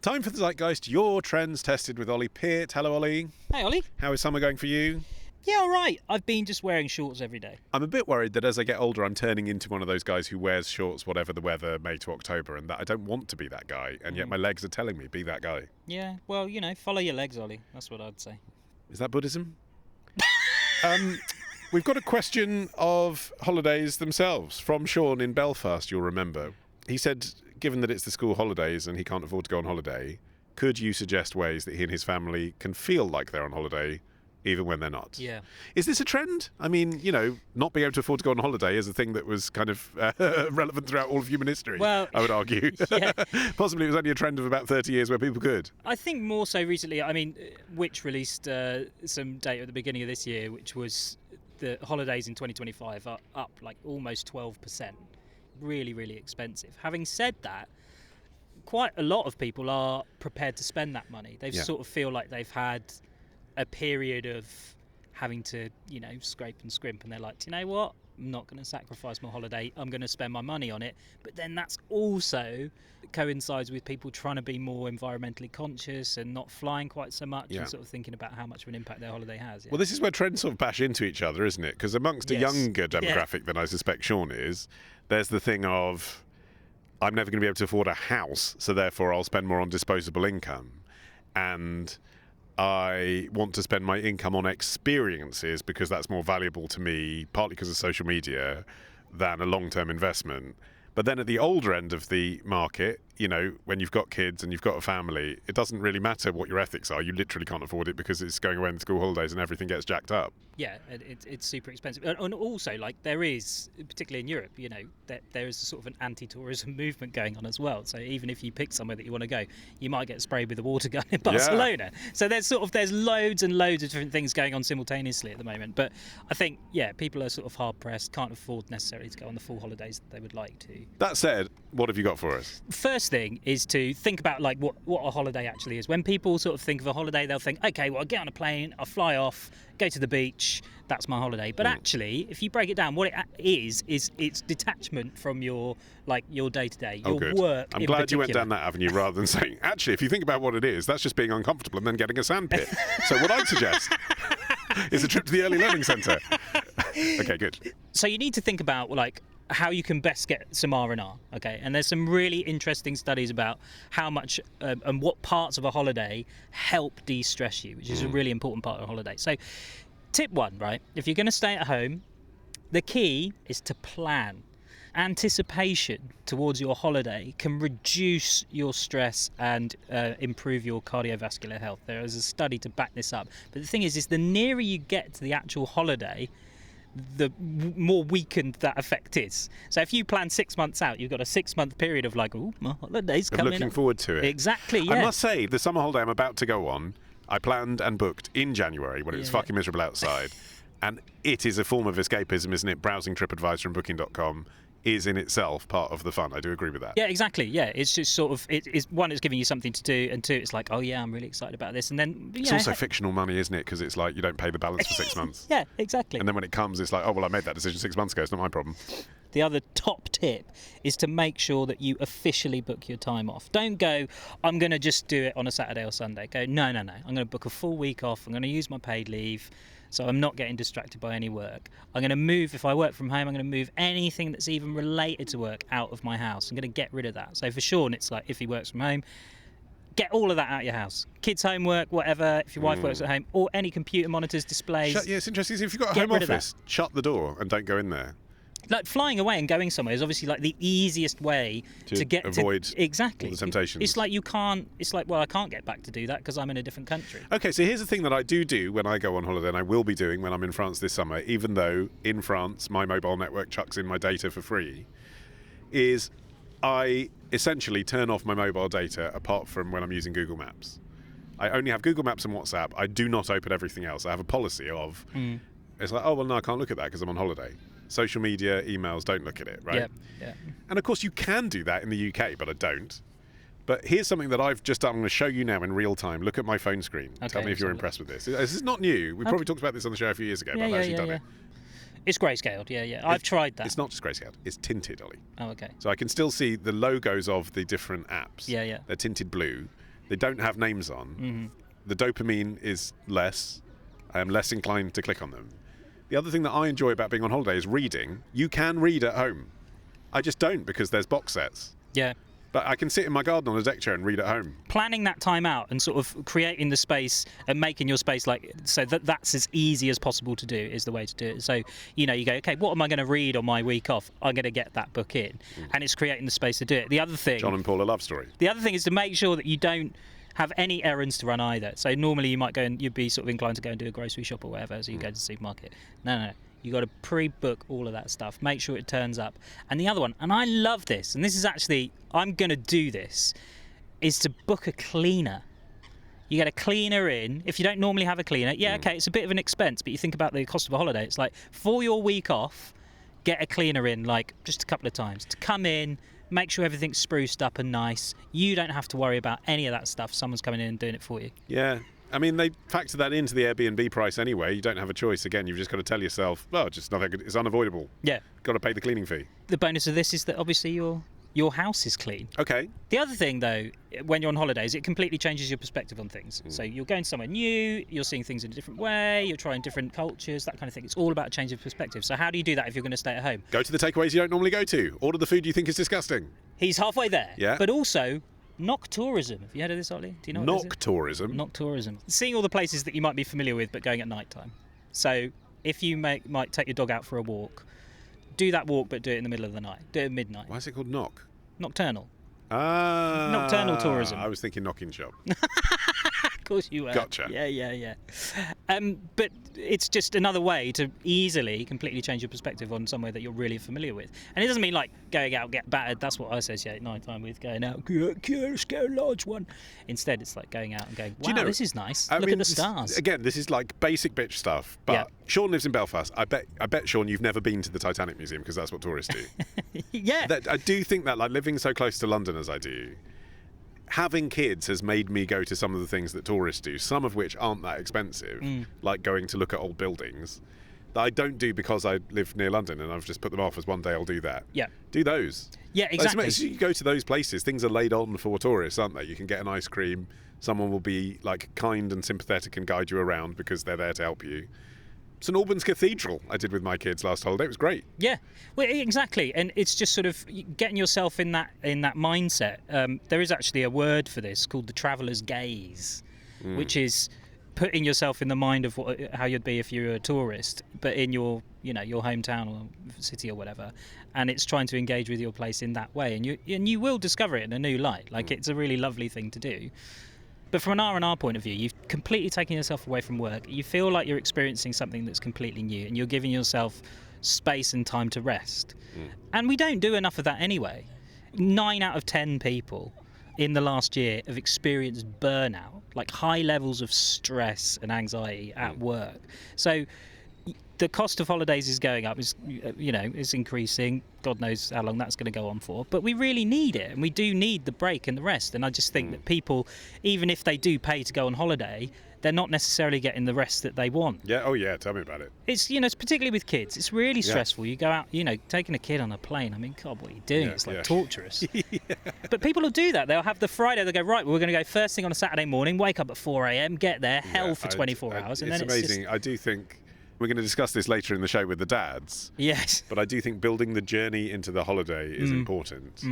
Time for the Zeitgeist, your trends tested with Ollie Peart. Hello, Ollie. Hey, Ollie. How is summer going for you? Yeah, all right. I've been just wearing shorts every day. I'm a bit worried that as I get older, I'm turning into one of those guys who wears shorts whatever the weather, May to October, and that I don't want to be that guy, and yet my legs are telling me, be that guy. Yeah, well, follow your legs, Ollie. That's what I'd say. Is that Buddhism? We've got a question of holidays themselves from Sean in Belfast, you'll remember. He said, given that it's the school holidays and he can't afford to go on holiday, could you suggest ways that he and his family can feel like they're on holiday even when they're not? Yeah. Is this a trend? I mean, not being able to afford to go on holiday is a thing that was kind of relevant throughout all of human history, well, I would argue. Yeah. Possibly it was only a trend of about 30 years where people could. I think more so recently. I mean, Which released some data at the beginning of this year, which was the holidays in 2025 are up like almost 12%. Really, really expensive. Having said that, quite a lot of people are prepared to spend that money. They sort of feel like they've had a period of having to, scrape and scrimp, and they're like, do you know what? I'm not going to sacrifice my holiday. I'm going to spend my money on it. But then that's also coincides with people trying to be more environmentally conscious and not flying quite so much and sort of thinking about how much of an impact their holiday has. Yeah. Well, this is where trends sort of bash into each other, isn't it? Because amongst a younger demographic than I suspect Sean is, there's the thing of, I'm never going to be able to afford a house, so therefore I'll spend more on disposable income. And I want to spend my income on experiences because that's more valuable to me, partly because of social media, than a long-term investment. But then at the older end of the market, when you've got kids and you've got a family, it doesn't really matter what your ethics are. You literally can't afford it because it's going away in the school holidays and everything gets jacked up. Yeah, it's super expensive. And also, there is, particularly in Europe, there is a sort of an anti-tourism movement going on as well. So even if you pick somewhere that you want to go, you might get sprayed with a water gun in Barcelona. Yeah. So there's loads and loads of different things going on simultaneously at the moment. But I think, people are sort of hard-pressed, can't afford necessarily to go on the full holidays that they would like to. That said, what have you got for us? First thing is to think about what a holiday actually is. When people sort of think of a holiday, they'll think, okay, well, I get on a plane, I fly off, go to the beach, that's my holiday. But actually, if you break it down, what it is it's detachment from your day-to-day, your work. I'm glad you went down that avenue rather than saying, actually, if you think about what it is, that's just being uncomfortable and then getting a sandpit. So what I'd suggest is a trip to the Early Learning Centre. Okay, good. So you need to think about how you can best get some R&R, okay? And there's some really interesting studies about how much and what parts of a holiday help de-stress you, which is a really important part of a holiday. So tip one, right? If you're going to stay at home, the key is to plan. Anticipation towards your holiday can reduce your stress and improve your cardiovascular health. There is a study to back this up. But the thing is the nearer you get to the actual holiday, the more weakened that effect is. So if you plan 6 months out, you've got a 6-month period of my holiday's coming looking forward to it. Exactly, yeah. I must say, the summer holiday I'm about to go on, I planned and booked in January when it was fucking miserable outside. And it is a form of escapism, isn't it? Browsing TripAdvisor and Booking.com is in itself part of the fun. I do agree with that. Yeah, exactly. Yeah, it's just sort of, it's one, it's giving you something to do, and two, it's like, oh yeah, I'm really excited about this. And then it's also fictional money, isn't it? Because it's like you don't pay the balance for 6 months. Yeah, exactly. And then when it comes, it's like, oh well, I made that decision 6 months ago. It's not my problem. The other top tip is to make sure that you officially book your time off. Don't go, I'm going to just do it on a Saturday or Sunday. Go, no. I'm going to book a full week off. I'm going to use my paid leave, so I'm not getting distracted by any work. I'm going to move, if I work from home, I'm going to move anything that's even related to work out of my house. I'm going to get rid of that. So for Sean, it's like if he works from home, get all of that out of your house. Kids' homework, whatever, if your wife works at home, or any computer monitors, displays. It's interesting. If you've got a home office, shut the door and don't go in there. Flying away and going somewhere is obviously the easiest way to get avoid exactly all the temptations. It's like you can't. It's like, well, I can't get back to do that because I'm in a different country. Okay, so here's the thing that I do when I go on holiday, and I will be doing when I'm in France this summer, even though in France my mobile network chucks in my data for free, is I essentially turn off my mobile data apart from when I'm using Google Maps. I only have Google Maps and WhatsApp. I do not open everything else. I have a policy of, it's like, oh, well, no, I can't look at that because I'm on holiday. Social media, emails, don't look at it, right? Yeah. And of course you can do that in the UK, but I don't. But here's something that I've just done. I'm going to show you now in real time. Look at my phone screen. Okay, Tell me if you're impressed with this. This is not new. We probably talked about this on the show a few years ago, but I've actually done it. It's grayscaled, yeah. I've tried that. It's not just grayscaled. It's tinted, Ollie. Oh, okay. So I can still see the logos of the different apps. Yeah. They're tinted blue. they don't have names on, the dopamine is less. I am less inclined to click on them. The other thing that I enjoy about being on holiday is reading. You can read at home. I just don't because there's box sets. Yeah. But I can sit in my garden on a deck chair and read at home. Planning that time out and sort of creating the space and making your space so that's as easy as possible to do is the way to do it. So, you go, okay, what am I going to read on my week off? I'm going to get that book in. And it's creating the space to do it. The other thing... John and Paula love story. The other thing is to make sure that you don't have any errands to run either. So normally you might go and you'd be sort of inclined to go and do a grocery shop or whatever, so you go to the supermarket. No. You got to pre-book all of that stuff. Make sure it turns up. And the other one, and I love this, and this is actually, I'm going to do this, is to book a cleaner. You get a cleaner in. If you don't normally have a cleaner, okay, it's a bit of an expense, but you think about the cost of a holiday. It's like, for your week off, get a cleaner in, like, just a couple of times. To come in, make sure everything's spruced up and nice. You don't have to worry about any of that stuff. Someone's coming in and doing it for you. Yeah. I mean, they factor that into the Airbnb price anyway. You don't have a choice. Again, you've just got to tell yourself, well, just nothing. It's unavoidable. Yeah. Got to pay the cleaning fee. The bonus of this is that obviously your house is clean. Okay. The other thing, though, when you're on holidays, it completely changes your perspective on things. So you're going somewhere new, you're seeing things in a different way, you're trying different cultures, that kind of thing. It's all about a change of perspective. So how do you do that if you're going to stay at home? Go to the takeaways you don't normally go to. Order the food you think is disgusting. He's halfway there. Yeah. But also... Noctourism. Have you heard of this, Ollie? Do you know what Noctourism? Noctourism. Seeing all the places that you might be familiar with, but going at night time. So if you might take your dog out for a walk, do that walk, but do it in the middle of the night. Do it at midnight. Why is it called knock? Nocturnal. Ah. Nocturnal tourism. I was thinking knocking shop. Of course you were. Gotcha. Yeah. But it's just another way to easily completely change your perspective on somewhere that you're really familiar with. And it doesn't mean like going out, get battered. That's what I associate night time with, going out, let's get a large one. Instead, it's like going out and going, wow, this is nice. Look at the stars. Again, this is like basic bitch stuff. But Sean lives in Belfast. I bet, Sean, you've never been to the Titanic Museum because that's what tourists do. Yeah. I do think that, like living so close to London as I do, having kids has made me go to some of the things that tourists do, some of which aren't that expensive, like going to look at old buildings, that I don't do because I live near London and I've just put them off as one day I'll do that. Yeah. Do those. Yeah, exactly. So you go to those places, things are laid on for tourists, aren't they? You can get an ice cream, someone will be like kind and sympathetic and guide you around because they're there to help you. St Albans Cathedral I did with my kids last holiday. It was great. Yeah, well, exactly, and it's just sort of getting yourself in that mindset. There is actually a word for this called the traveller's gaze, which is putting yourself in the mind of how you'd be if you were a tourist, but in your hometown or city or whatever, and it's trying to engage with your place in that way, and you will discover it in a new light. Like it's a really lovely thing to do. But from an R&R point of view, you've completely taken yourself away from work. You feel like you're experiencing something that's completely new, and you're giving yourself space and time to rest. And we don't do enough of that anyway. 9 out of 10 people in the last year have experienced burnout, like high levels of stress and anxiety at work. So the cost of holidays is going up, it's increasing. God knows how long that's going to go on for. But we really need it, and we do need the break and the rest. And I just think that people, even if they do pay to go on holiday, they're not necessarily getting the rest that they want. Yeah, oh yeah, tell me about it. It's, it's particularly with kids, it's really stressful. You go out, taking a kid on a plane, I mean, God, what are you doing? It's like torturous. But people will do that. They'll have the Friday, they'll go, right, we're going to go first thing on a Saturday morning, wake up at 4 a.m, get there, hell for 24 hours. And it's then amazing. It's I do think... We're going to discuss this later in the show with the dads. Yes. But I do think building the journey into the holiday is important.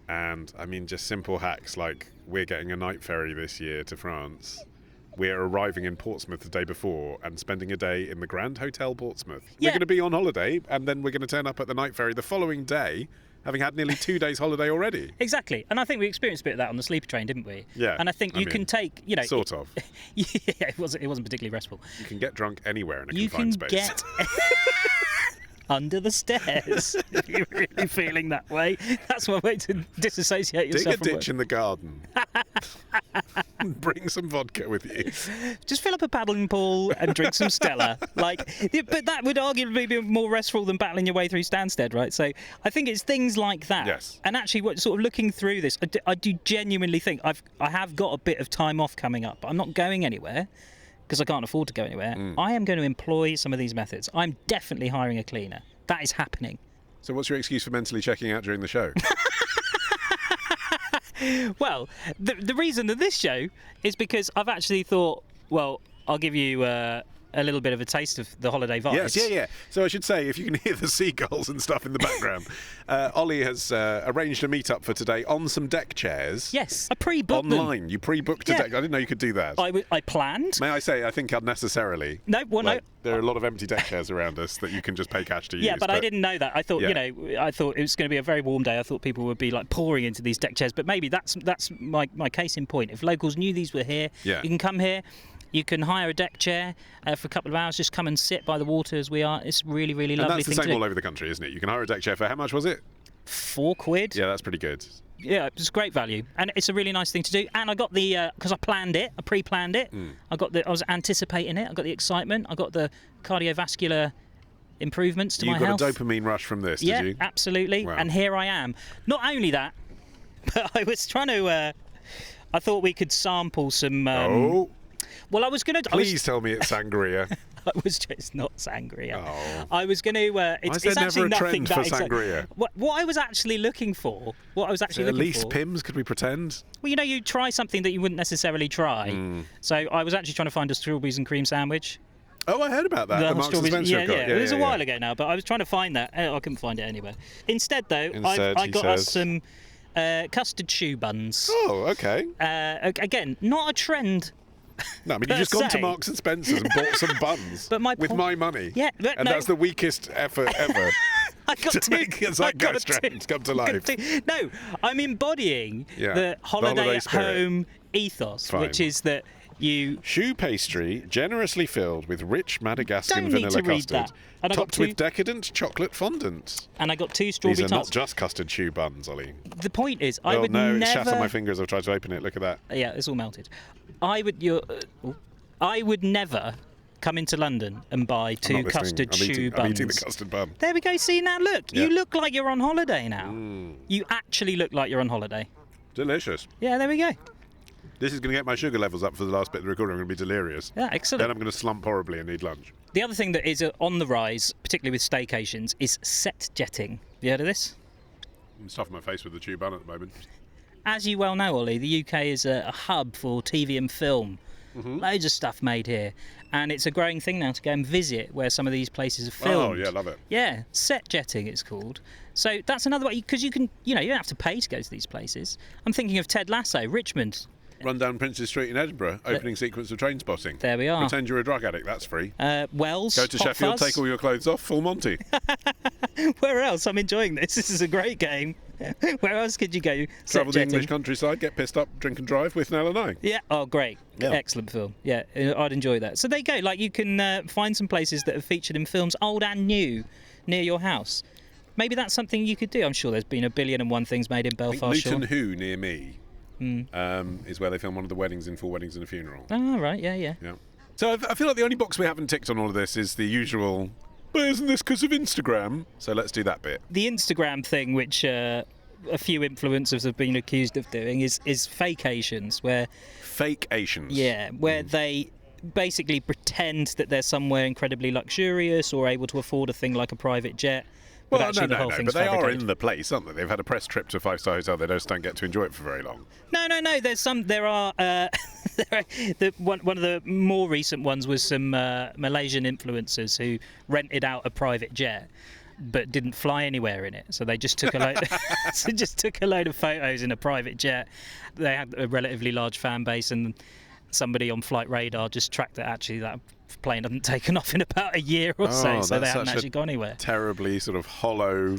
And, I mean, just simple hacks like we're getting a night ferry this year to France. We're arriving in Portsmouth the day before and spending a day in the Grand Hotel Portsmouth. Yeah. We're going to be on holiday, and then we're going to turn up at the night ferry the following day, having had nearly 2 days holiday already. Exactly. And I think we experienced a bit of that on the sleeper train, didn't we? Yeah. And I think you can take, Sort of. Yeah, it wasn't particularly restful. You can get drunk anywhere in a confined space. You can get under the stairs if you're really feeling that way. That's one way to disassociate yourself from Dig a work. ditch in the garden. Bring some vodka with you. Just fill up a paddling pool and drink some Stella. But that would arguably be more restful than battling your way through Stansted, right? So I think it's things like that. Yes. And actually, sort of looking through this, I do genuinely think I have got a bit of time off coming up, but I'm not going anywhere because I can't afford to go anywhere. I am going to employ some of these methods. I'm definitely hiring a cleaner. That is happening. So what's your excuse for mentally checking out during the show? Well, the reason of this show is because I've actually thought, well, I'll give you a little bit of a taste of the holiday vibes. Yes, yeah. So I should say, if you can hear the seagulls and stuff in the background, Ollie has arranged a meet-up for today on some deck chairs. Yes, I pre-booked online. them. You pre-booked a deck. I didn't know you could do that. I planned. May I say, I think unnecessarily. No, well, no. There are a lot of empty deck chairs around us that you can just pay cash to use. Yeah, but I didn't know that. I thought, Yeah. I thought it was going to be a very warm day. I thought people would be like pouring into these deck chairs. But maybe that's my case in point. If locals knew these were here, you can come here. You can hire a deck chair for a couple of hours, just come and sit by the water as we are. It's really, really lovely. And that's the thing same to do. all over the country, isn't it? You can hire a deck chair for, how much was it? £4. Yeah, that's pretty good. Yeah, it's great value, and it's a really nice thing to do. And I got the because I planned it, I pre-planned it. I was anticipating it. I got the excitement. I got the cardiovascular improvements to my health. You got a dopamine rush from this, did you? Yeah, absolutely. Wow. And here I am. Not only that, but I was trying to. I thought we could sample some. Well, I was going to. Please tell me it's sangria. It's not sangria. Oh. I was going to. It's there actually never a nothing trend that for sangria? What I was actually looking for. At least Pimm's, could we pretend? Well, you try something that you wouldn't necessarily try. So I was actually trying to find a strawberries and cream sandwich. Oh, I heard about that. The Marks and Spencer yeah. It was a while ago now, but I was trying to find that. I couldn't find it anywhere. Instead, though, I got us some custard shoe buns. Oh, okay. Again, not a trend. No, I mean, you've just gone to Marks and Spencer's and bought some buns with my money. Yeah, and that's the weakest effort ever. I got to make a zeitgeist trend come to life. No, I'm embodying the holiday at home ethos, which is that you... Choux pastry, generously filled with rich Madagascan vanilla custard, topped with decadent chocolate fondant. And I got 2 strawberry tarts. These are not just custard choux buns, Ollie. The point is, I would never... never... it's shat on my fingers. I've tried to open it. Look at that. Yeah, it's all melted. I would never come into London and buy 2 custard choux buns. I'm eating the custard bun. There we go. See, now look. You look like you're on holiday now. You actually look like you're on holiday. Delicious. Yeah, there we go. This is going to get my sugar levels up for the last bit of the recording. I'm going to be delirious. Yeah, excellent. Then I'm going to slump horribly and need lunch. The other thing that is on the rise, particularly with staycations, is set jetting. Have you heard of this? I'm stuffing my face with the chew bun at the moment. As you well know, Ollie, the UK is a hub for TV and film. Loads of stuff made here. And it's a growing thing now to go and visit where some of these places are filmed. Oh, yeah, love it. Yeah, set jetting it's called. So that's another way, because you don't have to pay to go to these places. I'm thinking of Ted Lasso, Richmond. Run down Princes Street in Edinburgh, opening sequence of Train Spotting. There we are. Pretend you're a drug addict, that's free. Wells, go to Hot Sheffield, Fuzz. take all your clothes off, full Monty. Where else? I'm enjoying this. This is a great game. Where else could you go? Travel the English countryside, get pissed up, drink and drive with Nell and I. Yeah. Oh, great. Yeah. Excellent film. Yeah, I'd enjoy that. So there you go. Like, you can find some places that are featured in films, old and new, near your house. Maybe that's something you could do. I'm sure there's been 1,000,001 things made in Belfast. Luton Who, near me, is where they film one of the weddings in 4 Weddings and a Funeral. Oh, right. Yeah. So I feel like the only box we haven't ticked on all of this is the usual, but isn't this because of Instagram? So let's do that bit. The Instagram thing, which a few influencers have been accused of doing, is fakeations, where... Fakeations? Yeah, where they basically pretend that they're somewhere incredibly luxurious or able to afford a thing like a private jet. Well, no, but they are in the place, aren't they? They've had a press trip to a 5-star hotel. They just don't get to enjoy it for very long. No. There are one of the more recent ones was some Malaysian influencers who rented out a private jet, but didn't fly anywhere in it. So they just took a load of photos in a private jet. They had a relatively large fan base, and somebody on Flight Radar just tracked that actually that plane hadn't taken off in about a year or so they haven't actually gone anywhere. Terribly sort of hollow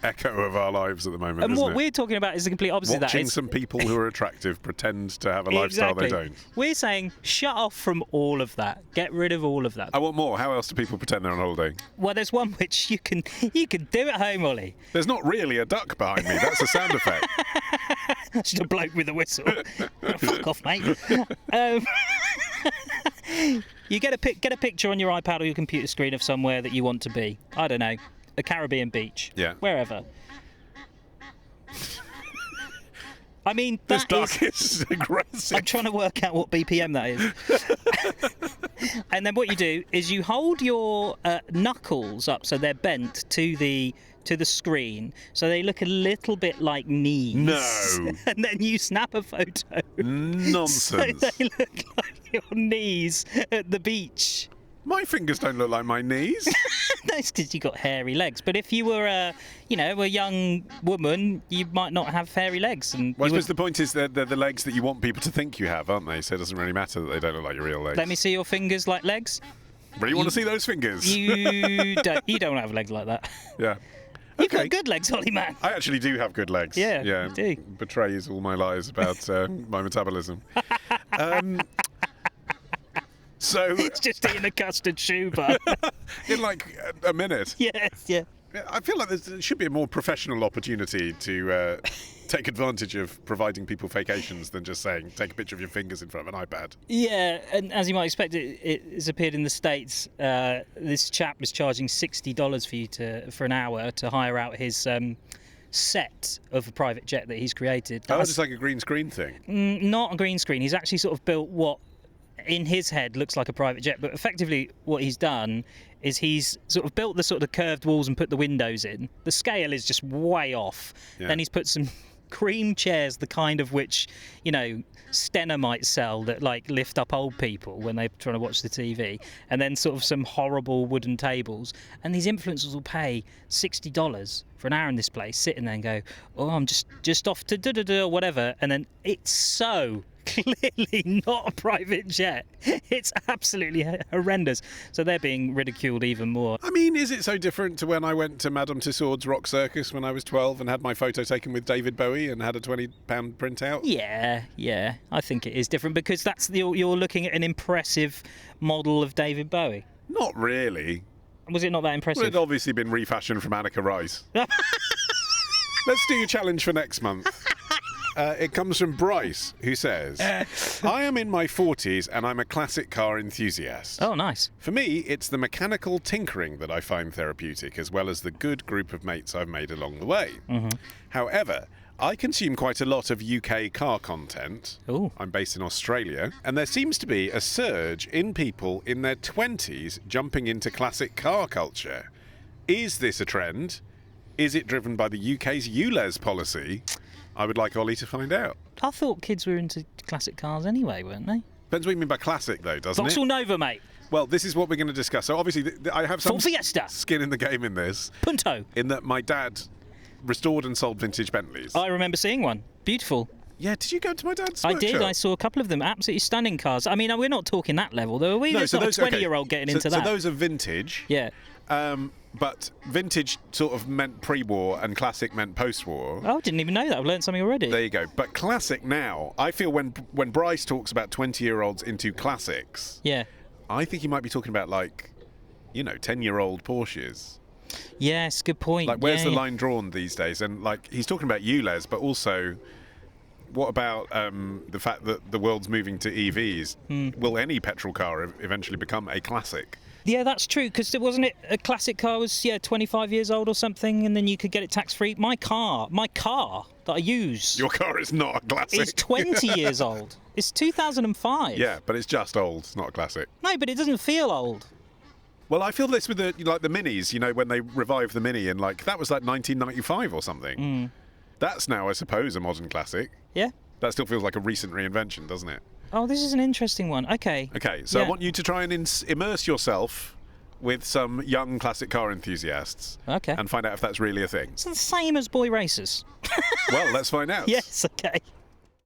echo of our lives at the moment. And what it? we're talking about is the complete opposite. Watching some people who are attractive pretend to have a lifestyle they don't. We're saying shut off from all of that. Get rid of all of that. I want more. How else do people pretend they're on holiday? Well, there's one which you can do at home, Ollie. There's not really a duck behind me. That's a sound effect. Just a bloke with a whistle. Fuck off, mate. You get a picture on your iPad or your computer screen of somewhere that you want to be. I don't know, a Caribbean beach. Yeah. Wherever. I mean, this duck is aggressive. I'm trying to work out what BPM that is. And then what you do is you hold your knuckles up so they're bent to the to the screen so they look a little bit like knees. No. And then you snap a photo. Nonsense. So they look like your knees at the beach. My fingers don't look like my knees. That's because you got hairy legs. But if you were a young woman, you might not have hairy legs. And Well, I suppose the point is they're the legs that you want people to think you have, aren't they? So it doesn't really matter that they don't look like your real legs. let me see your fingers like legs. Really want to see those fingers? You don't have legs like that. Yeah. You've got good legs, Ollie man. I actually do have good legs. Yeah, Yeah. you do. Betrays all my lies about my metabolism. So It's just eating a custard shoe bar. in like a minute. Yes, yeah. I feel like there should be a more professional opportunity to take advantage of providing people fakations than just saying, take a picture of your fingers in front of an iPad. Yeah, and as you might expect, it has appeared in the States. This chap was charging $60 for you for an hour to hire out his set of a private jet that he's created. Oh, it's like a green screen thing. Not a green screen. He's actually sort of built what, in his head, looks like a private jet, but effectively what he's done is he's sort of built the sort of curved walls and put the windows in. The scale is just way off. Yeah. Then he's put some cream chairs, the kind of which, Stena might sell, that like lift up old people when they're trying to watch the TV, and then sort of some horrible wooden tables. And these influencers will pay $60 for an hour in this place, sitting there and go, oh, I'm just off to da-da-da or whatever. And then it's so clearly not a private jet. It's absolutely horrendous. So they're being ridiculed even more. I mean, is it so different to when I went to Madame Tussauds Rock Circus when I was 12 and had my photo taken with David Bowie and had a £20 printout? Yeah. I think it is different because you're looking at an impressive model of David Bowie. Not really. Was it not that Well, impressive? it'd obviously been refashioned from Anneka Rice. Let's do a challenge for next month. It comes from Bryce, who says, I am in my 40s and I'm a classic car enthusiast. Oh, nice. For me, it's the mechanical tinkering that I find therapeutic, as well as the good group of mates I've made along the way. Mm-hmm. However, I consume quite a lot of UK car content. Ooh. I'm based in Australia, and there seems to be a surge in people in their 20s jumping into classic car culture. Is this a trend? Is it driven by the UK's ULEZ policy? I would like Ollie to find out. I thought kids were into classic cars anyway, weren't they? Depends what you mean by classic, though, doesn't Vauxhall it? Nova, mate. Well, this is what we're going to discuss. So obviously, I have some Ford Fiesta. skin in the game in this, Punto. in that my dad restored and sold vintage Bentleys. I remember seeing one. Beautiful. Yeah, did you go to my dad's I workshop? did. I saw a couple of them. Absolutely stunning cars. I mean, we're not talking that level, though, are we? No, There's so not those, a 20-year-old getting into that. So those are vintage. Yeah. But vintage sort of meant pre-war and classic meant post-war. Oh, I didn't even know that. I've learned something already. There you go. But classic now, I feel when Bryce talks about 20-year-olds into classics, Yeah. I think he might be talking about 10-year-old Porsches. Yes, good point. Like, where's Yeah, the yeah. line drawn these days? And he's talking about ULEZ, but also, what about the fact that the world's moving to EVs? Will any petrol car eventually become a classic? Yeah, that's true, because wasn't it a classic car was 25 years old or something, and then you could get it tax-free? My car that I use Your car is not a classic. is 20 years old. It's 2005. Yeah, but it's just old. It's not a classic. No, but it doesn't feel old. Well, I feel this with the Minis. When they revived the Mini in that was 1995 or something. That's now, I suppose, a modern classic. Yeah? That still feels like a recent reinvention, doesn't it? Oh, this is an interesting one. Okay. Okay, so Yeah. I want you to try and immerse yourself with some young classic car enthusiasts. Okay. And find out if that's really a thing. It's the same as boy racers. Well, let's find out. Yes, okay.